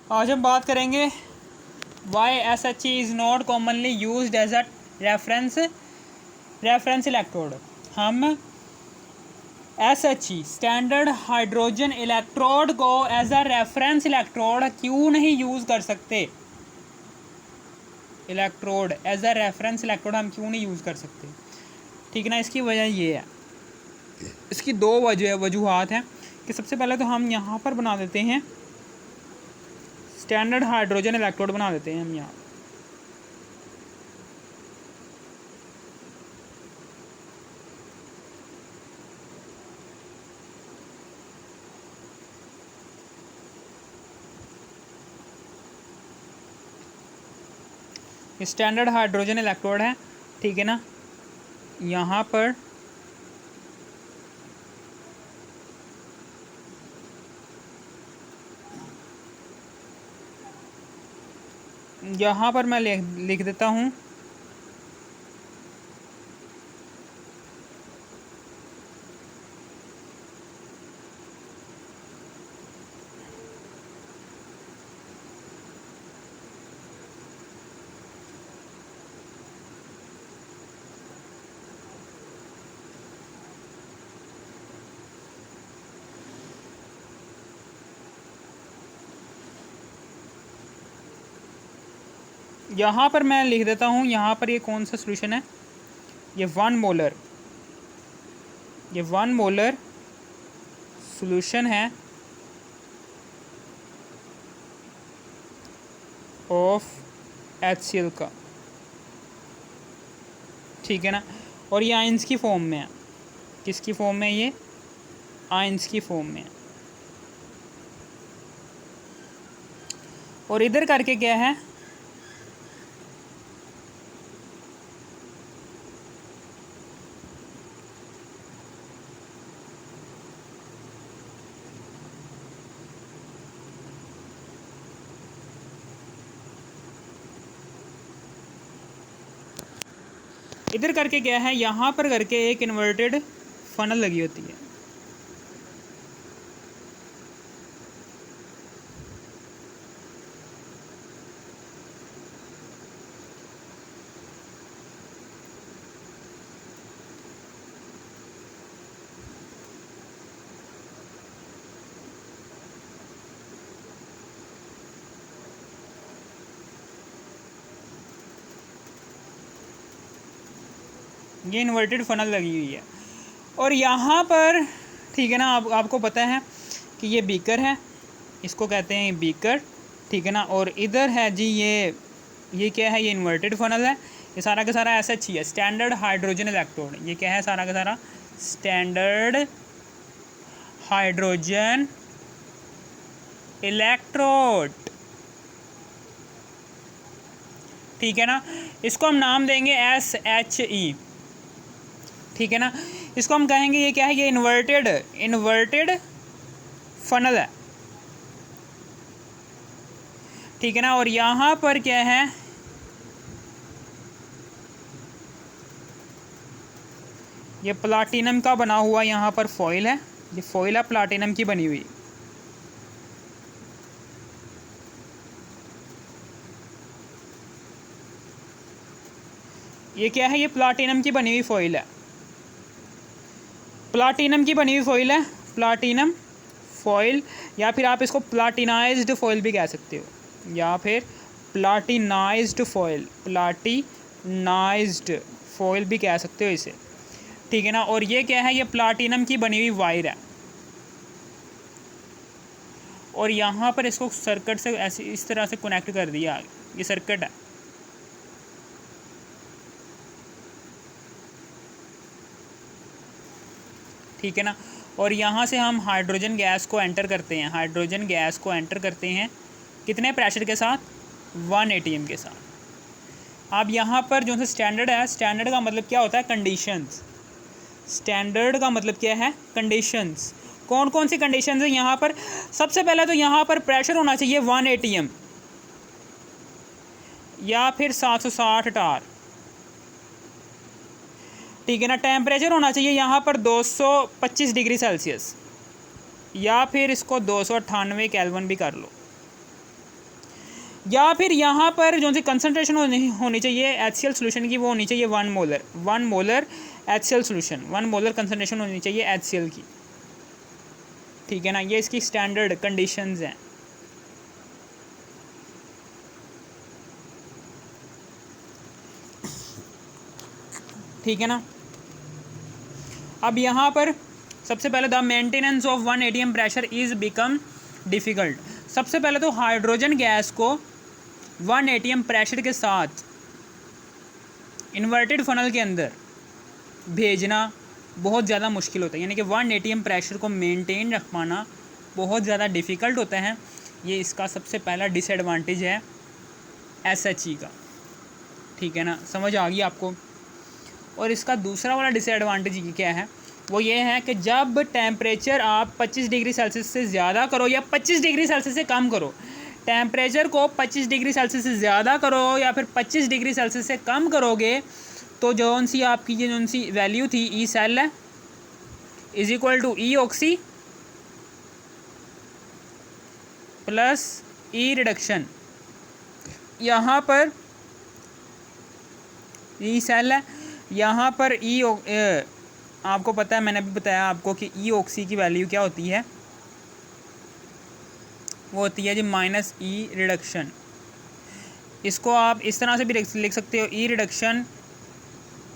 आज हम बात करेंगे why SHE is not commonly used as a reference electrode. हम SHE स्टैंडर्ड हाइड्रोजन इलेक्ट्रोड को एज अ रेफरेंस इलेक्ट्रोड क्यों नहीं यूज़ कर सकते? Electrode as a reference electrode हम क्यों नहीं यूज़ कर सकते? ठीक है ना। इसकी वजह ये है, इसकी दो वजूहत हैं कि सबसे पहले तो हम यहाँ पर बना देते हैं स्टैंडर्ड हाइड्रोजन इलेक्ट्रोड बना देते हैं हम यहाँ। स्टैंडर्ड हाइड्रोजन इलेक्ट्रोड है, ठीक है ना। यहाँ पर मैं लिख देता हूँ यहाँ पर मैं लिख देता हूँ यहाँ पर ये कौन सा सॉल्यूशन है, ये 1 मोलर सॉल्यूशन है ऑफ HCl का, ठीक है ना। और ये आयंस की फॉर्म में है। किसकी फॉर्म में? ये आयंस की फॉर्म में है। और इधर करके क्या है, इधर करके क्या है, यहाँ पर करके एक इन्वर्टेड फनल लगी होती है। ये इन्वर्टेड फनल लगी हुई है। और यहाँ पर, ठीक है ना, आपको पता है कि ये बीकर है, इसको कहते हैं बीकर, ठीक है ना। और इधर है जी ये क्या है, ये इन्वर्टेड फनल है। ये सारा का सारा SHE है, स्टैंडर्ड हाइड्रोजन इलेक्ट्रोड। ये क्या है, सारा का सारा स्टैंडर्ड हाइड्रोजन इलेक्ट्रोड, ठीक है ना। इसको हम नाम देंगे SHE, ठीक है ना। इसको हम कहेंगे ये क्या है, ये इन्वर्टेड फनल है, ठीक है ना। और यहाँ पर क्या है, ये प्लाटिनम का बना हुआ यहाँ पर फॉइल है। ये फॉइल है प्लाटिनम की बनी हुई। ये क्या है, ये प्लाटिनम की बनी हुई फॉइल है। प्लाटिनम की बनी हुई फॉइल है, प्लाटिनम फॉइल, या फिर आप इसको प्लाटिनाइज्ड फॉइल भी कह सकते हो, या फिर प्लाटिनाइज्ड फॉइल भी कह सकते हो इसे, ठीक है ना। और ये क्या है, ये प्लाटिनम की बनी हुई वायर है। और यहाँ पर इसको सर्किट से ऐसे इस तरह से कनेक्ट कर दिया, ये सर्किट है, ठीक है ना। और यहाँ से हम हाइड्रोजन गैस को एंटर करते हैं, कितने प्रेशर के साथ? 1 ATM के साथ। अब यहाँ पर जो सा स्टैंडर्ड है, स्टैंडर्ड का मतलब क्या होता है? कंडीशंस। स्टैंडर्ड का मतलब क्या है? कंडीशंस। कौन कौन सी कंडीशंस है यहाँ पर? सबसे पहले तो यहाँ पर प्रेशर होना चाहिए 1 ATM या फिर 760 टार, ठीक है ना। टेम्परेचर होना चाहिए यहाँ पर 225 डिग्री सेल्सियस, या फिर इसको 298 केल्विन भी कर लो, या फिर यहाँ पर जो सी कंसनट्रेशन होनी चाहिए HCl सोल्यूशन की, वो होनी चाहिए 1 molar HCl solution, 1 molar concentration होनी चाहिए HCl की, ठीक है ना। ये इसकी स्टैंडर्ड कंडीशंस हैं। ठीक है ना। अब यहाँ पर सबसे पहले the maintenance of 1 atm pressure is become difficult. सबसे पहले तो हाइड्रोजन गैस को 1 atm प्रेशर के साथ इन्वर्टेड फनल के अंदर भेजना बहुत ज़्यादा मुश्किल होता है, यानी कि 1 atm प्रेशर को मेंटेन रख पाना बहुत ज़्यादा डिफ़िकल्ट होता है। ये इसका सबसे पहला डिसएडवांटेज है SHE का, ठीक है ना, समझ आ गई आपको। और इसका दूसरा वाला डिसएडवांटेज क्या है, वो ये है कि जब टेम्परेचर आप 25 डिग्री सेल्सियस से ज़्यादा करो या 25 डिग्री सेल्सियस से कम करो, टेम्परेचर को 25 डिग्री सेल्सियस से ज़्यादा करो या फिर 25 डिग्री सेल्सियस से कम करोगे, तो जौन सी आपकी ये जौन सी वैल्यू थी ई सेल है is equal to E oxy plus E reduction. यहाँ पर ई सेल है, यहाँ पर आपको पता है, मैंने अभी बताया आपको कि ई ऑक्सी की वैल्यू क्या होती है, वो होती है जी माइनस ई रिडक्शन। इसको आप इस तरह से भी लिख सकते हो, ई रिडक्शन,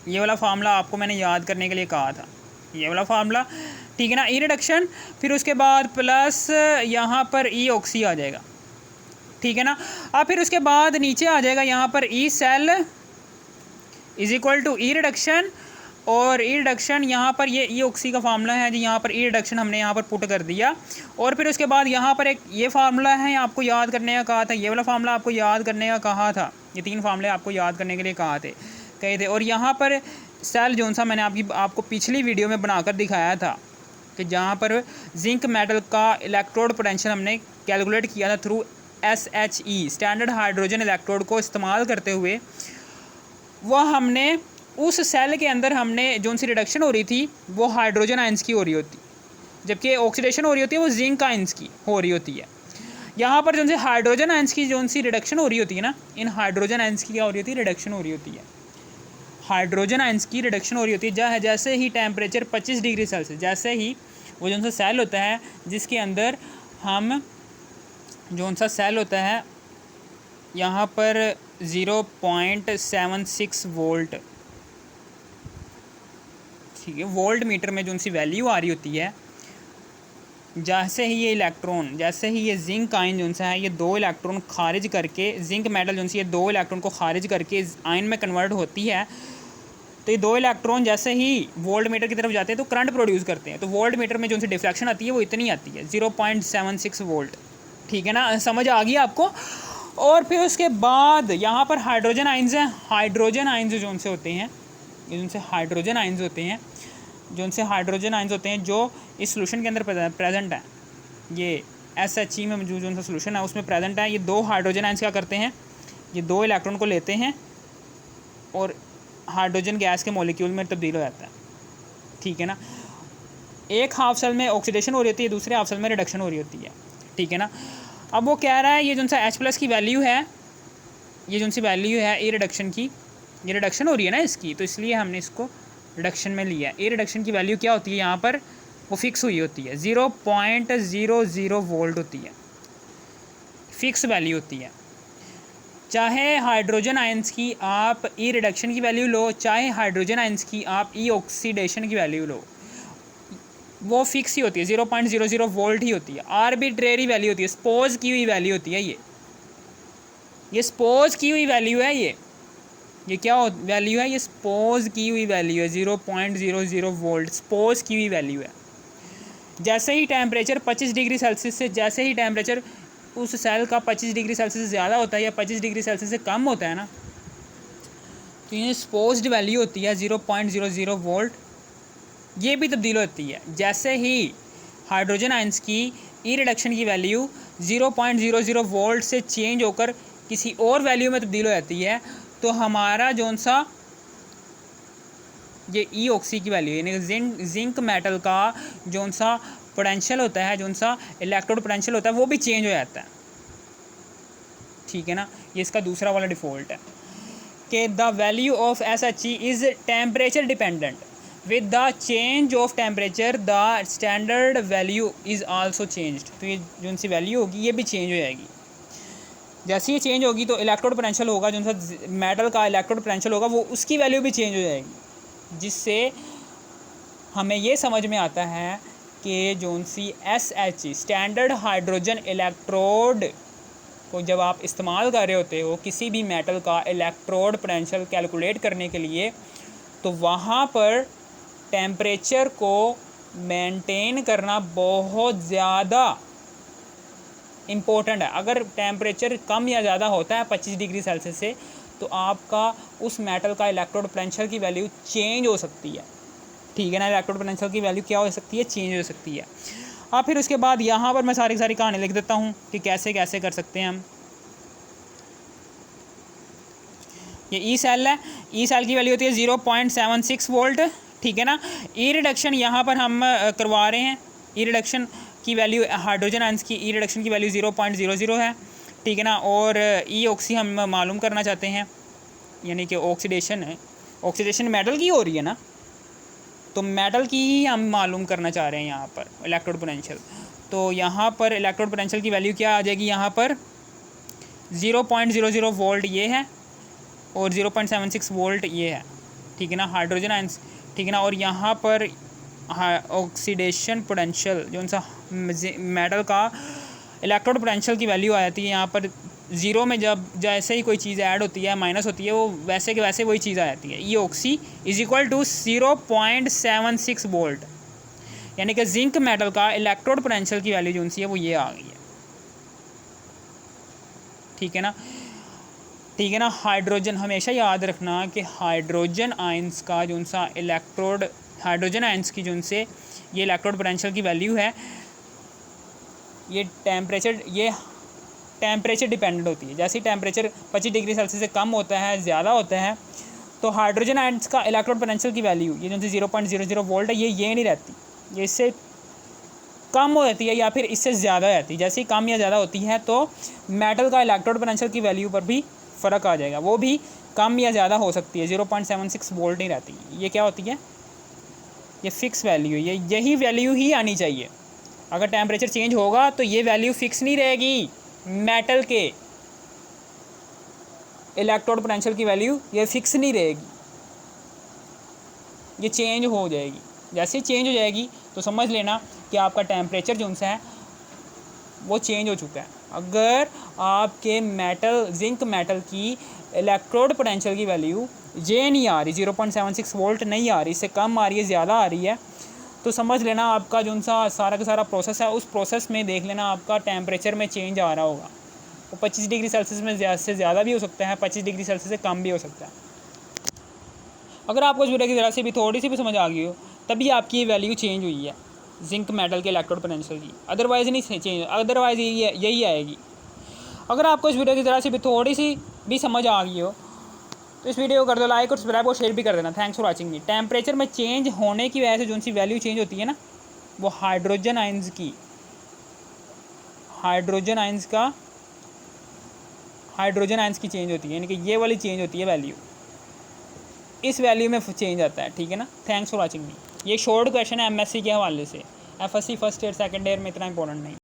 ये वाला फार्मूला आपको मैंने याद करने के लिए कहा था, ये वाला फार्मूला, ठीक है ना, ई रिडक्शन, फिर उसके बाद प्लस यहाँ पर ई ऑक्सी आ जाएगा, ठीक है ना। अब फिर उसके बाद नीचे आ जाएगा यहाँ पर E cell is equal to E reduction, और ई रिडक्शन यहाँ पर ये ई ऑक्सी का फार्मूला है जी, यहाँ पर ई रिडक्शन हमने यहाँ पर पुट कर दिया। और फिर उसके बाद यहाँ पर एक ये फार्मूला है, आपको याद करने का कहा था, ये वाला फार्मूला आपको याद करने का कहा था, ये 3 फार्मूले आपको याद करने के लिए कहे थे। और यहाँ पर सेल जोन सा मैंने आपको पिछली वीडियो में बनाकर दिखाया था कि जहाँ पर जिंक मेटल का इलेक्ट्रोड पोटेंशियल हमने कैलकुलेट किया था through SHE, standard hydrogen electrode को इस्तेमाल करते हुए, वह हमने उस सेल के अंदर हमने जो सी रिडक्शन हो रही थी वो हाइड्रोजन आयंस की हो रही होती, जबकि ऑक्सीडेशन हो रही होती है वो जिंक आयंस की हो रही होती है। यहाँ पर जो सी हाइड्रोजन आयंस की जो सी रिडक्शन हो रही होती है ना, इन हाइड्रोजन आयंस की क्या हो रही होती है, रिडक्शन हो रही होती है, हाइड्रोजन आयंस की रिडक्शन हो रही होती है। जैसे ही टेम्परेचर 25 डिग्री सेल्सियस, जैसे ही वो जो सा सेल होता है जिसके अंदर हम जो सा सेल होता है यहाँ पर 0.76 वोल्ट, ठीक है, वोल्ट मीटर में जो सी वैल्यू आ रही होती है, जैसे ही ये इलेक्ट्रॉन, जैसे ही ये जिंक आयन जो सा है ये 2 इलेक्ट्रॉन खारिज करके, जिंक मेटल जो सी ये 2 इलेक्ट्रॉन को खारिज करके आयन में कन्वर्ट होती है, तो ये 2 इलेक्ट्रॉन जैसे ही वोल्ट मीटर की तरफ जाते हैं तो करंट प्रोड्यूस करते हैं, तो वोल्ट मीटर में जो सी डिफ्लेक्शन आती है वो इतनी आती है 0.76 वोल्ट, ठीक है ना, समझ आ गई आपको। और फिर उसके बाद यहाँ पर हाइड्रोजन आयंस हैं, हाइड्रोजन आयंस जो से होते हैं, ये जो हाइड्रोजन आयंस होते हैं, जो से हाइड्रोजन आयंस होते हैं जो इस सोल्यूशन के अंदर प्रेजेंट है, ये SHE में जो सा सोल्यूशन है उसमें प्रेजेंट है। ये 2 हाइड्रोजन आयंस क्या करते हैं, ये 2 इलेक्ट्रॉन को लेते हैं और हाइड्रोजन गैस के मॉलिक्यूल में तब्दील हो जाता है, ठीक है ना। एक हाफ सेल में ऑक्सीडेशन हो रही होती है, दूसरे हाफ सेल में रिडक्शन हो रही होती है, ठीक है ना। अब वो कह रहा है ये जो सा H+ की वैल्यू है, ये जो सी वैल्यू है ए रिडक्शन की, ये रिडक्शन हो रही है ना इसकी, तो इसलिए हमने इसको रिडक्शन में लिया। ए रिडक्शन की वैल्यू क्या होती है, यहाँ पर वो फिक्स हुई होती है, 0.00 वोल्ट होती है, फिक्स वैल्यू होती है। चाहे हाइड्रोजन आयंस की आप ई रिडक्शन की वैल्यू लो, चाहे हाइड्रोजन आयंस की आप ई ऑक्सीडेशन की वैल्यू लो, वो फिक्स ही होती है, 0.00 वोल्ट ही होती है, आर्बिट्रेरी वैल्यू होती है, सपोज की हुई वैल्यू होती है। ये सपोज की हुई वैल्यू है, ये क्या वैल्यू है, ये सपोज की हुई वैल्यू है, 0.00 वोल्ट सपोज की हुई वैल्यू है। जैसे ही टेम्परेचर 25 डिग्री सेल्सियस से, जैसे ही टेम्परेचर उस सेल का 25 डिग्री सेल्सियस से ज़्यादा होता है या 25 डिग्री सेल्सियस से कम होता है ना, तो ये सपोज्ड वैल्यू होती है 0.00 वोल्ट, ये भी तब्दील होती है। जैसे ही हाइड्रोजन आयंस की ई रिडक्शन की वैल्यू 0.00 वोल्ट से चेंज होकर किसी और वैल्यू में तब्दील हो जाती है, तो हमारा जो सा ये ई ऑक्सी की वैल्यू यानी जिंक मेटल का जो सा पोटेंशियल होता है, जो सा इलेक्ट्रोड पोटेंशियल होता है, वो भी चेंज हो जाता है, ठीक है ना, ये इसका दूसरा वाला डिफ़ॉल्ट है कि the value of SHE is temperature dependent, with the change of temperature the standard value is also changed. तो ये जो सी वैल्यू होगी ये भी चेंज हो जाएगी। जैसे ये चेंज होगी तो इलेक्ट्रोड पोटेंशियल होगा, जो सा मेटल का इलेक्ट्रोड पोटेंशियल होगा वो उसकी वैल्यू भी चेंज हो जाएगी, जिससे हमें ये समझ में आता है कि जो सी SHE स्टैंडर्ड हाइड्रोजन इलेक्ट्रोड को जब आप इस्तेमाल कर रहे होते हो किसी भी मेटल का इलेक्ट्रोड पोटेंशियल कैलकुलेट करने के लिए, तो वहाँ पर टेम्परेचर को मेंटेन करना बहुत ज़्यादा इम्पोर्टेंट है। अगर टेम्परेचर कम या ज़्यादा होता है 25 डिग्री सेल्सियस से, तो आपका उस मेटल का इलेक्ट्रोड पोटेंशियल की वैल्यू चेंज हो सकती है, ठीक है ना। इलेक्ट्रोड पोटेंशियल की वैल्यू क्या हो सकती है, चेंज हो सकती है। अब फिर उसके बाद यहाँ पर मैं सारी की सारी कहानी लिख देता हूँ कि कैसे कैसे कर सकते हैं हम। ये ई सेल है, ई सेल की वैल्यू होती है 0.76 वोल्ट, ठीक है ना। ई रिडक्शन यहाँ पर हम करवा रहे हैं, ई रिडक्शन की वैल्यू हाइड्रोजन आयंस की ई रिडक्शन की वैल्यू 0.00 है, ठीक है ना। और ई ऑक्सी हम मालूम करना चाहते हैं, यानी कि ऑक्सीडेशन है, ऑक्सीडेशन मेटल की हो रही है ना, तो मेटल की ही हम मालूम करना चाह रहे हैं यहाँ पर इलेक्ट्रोड पोटेंशियल। तो यहाँ पर इलेक्ट्रोड पोटेंशियल की वैल्यू क्या आ जाएगी, यहाँ पर 0.00 वोल्ट ये है और 0.76 वोल्ट ये है, ठीक है ना, हाइड्रोजन आयंस, ठीक है ना। और यहाँ पर ऑक्सीडेशन पोटेंशियल जो सा मेटल का इलेक्ट्रोड पोटेंशियल की वैल्यू आ जाती है यहाँ पर ज़ीरो में, जब जैसे ही कोई चीज़ ऐड होती है माइनस होती है, वो वैसे के वैसे वही चीज़ आ जाती है। E oxy is equal to 0.76 volt, यानी कि जिंक मेटल का इलेक्ट्रोड पोटेंशियल की वैल्यू जो सी है वो ये आ गई है, ठीक है ना, ठीक है ना। हाइड्रोजन हमेशा याद रखना कि हाइड्रोजन आयंस का जो सा इलेक्ट्रोड, हाइड्रोजन आयंस की जो से ये इलेक्ट्रोड पोटेंशियल की वैल्यू है, ये टेम्परेचर डिपेंडेंट होती है। जैसे ही टेम्परेचर 25 डिग्री सेल्सियस से कम होता है, ज़्यादा होता है, तो हाइड्रोजन आयंस का इलेक्ट्रोड पोटेंशियल की वैल्यू ये जो 0.00 वोल्ट है ये नहीं रहती, ये इससे कम हो जाती है या फिर इससे ज़्यादा हो जाती है। जैसे ही कम या ज़्यादा होती है तो मेटल का इलेक्ट्रोड पोटेंशियल की वैल्यू पर भी फ़र्क आ जाएगा, वो भी कम या ज़्यादा हो सकती है, 0.76 वोल्ट नहीं रहती। ये क्या होती है, ये फ़िक्स वैल्यू है, यही वैल्यू ही आनी चाहिए। अगर टेम्परेचर चेंज होगा तो ये वैल्यू फ़िक्स नहीं रहेगी, मेटल के इलेक्ट्रोड पोटेंशियल की वैल्यू ये फ़िक्स नहीं रहेगी, ये चेंज हो जाएगी। जैसे ही चेंज हो जाएगी तो समझ लेना कि आपका टेम्परेचर जो है वो चेंज हो चुका है। अगर आपके मेटल, जिंक मेटल की इलेक्ट्रोड पोटेंशियल की वैल्यू ये नहीं आ रही, 0.76 वोल्ट नहीं आ रही, इससे कम आ रही है, ज़्यादा आ रही है, तो समझ लेना आपका जो सा सारा का सारा प्रोसेस है, उस प्रोसेस में देख लेना आपका टेम्परेचर में चेंज आ रहा होगा। वो 25 डिग्री सेल्सियस में से ज़्यादा भी हो सकता है, 25 डिग्री सेल्सियस से कम भी हो सकता है। अगर आपको इस वीडियो की ज़रा सी भी थोड़ी सी भी समझ आ गई हो, तभी आपकी ये वैल्यू चेंज हुई है जिंक मेटल के इलेक्ट्रोड पोटेंशियल की, अदरवाइज़ नहीं चेंज, अदरवाइज़ यही आएगी। अगर आपको इस वीडियो की ज़रा सी भी थोड़ी सी भी समझ आ गई हो तो इस वीडियो को कर दो लाइक और सब्सक्राइब और शेयर भी कर देना। Thanks for watching me. Temperature में चेंज होने की वजह से जो सी वैल्यू चेंज होती है ना, वो हाइड्रोजन आयंस की, हाइड्रोजन आयंस की चेंज होती है, यानी कि ये वाली चेंज होती है वैल्यू, इस वैल्यू में चेंज आता है, ठीक है ना। Thanks for watching me. ये शॉर्ट क्वेश्चन है MSc के हवाले से, FSC first year second year में इतना इंपॉर्टेंट नहीं।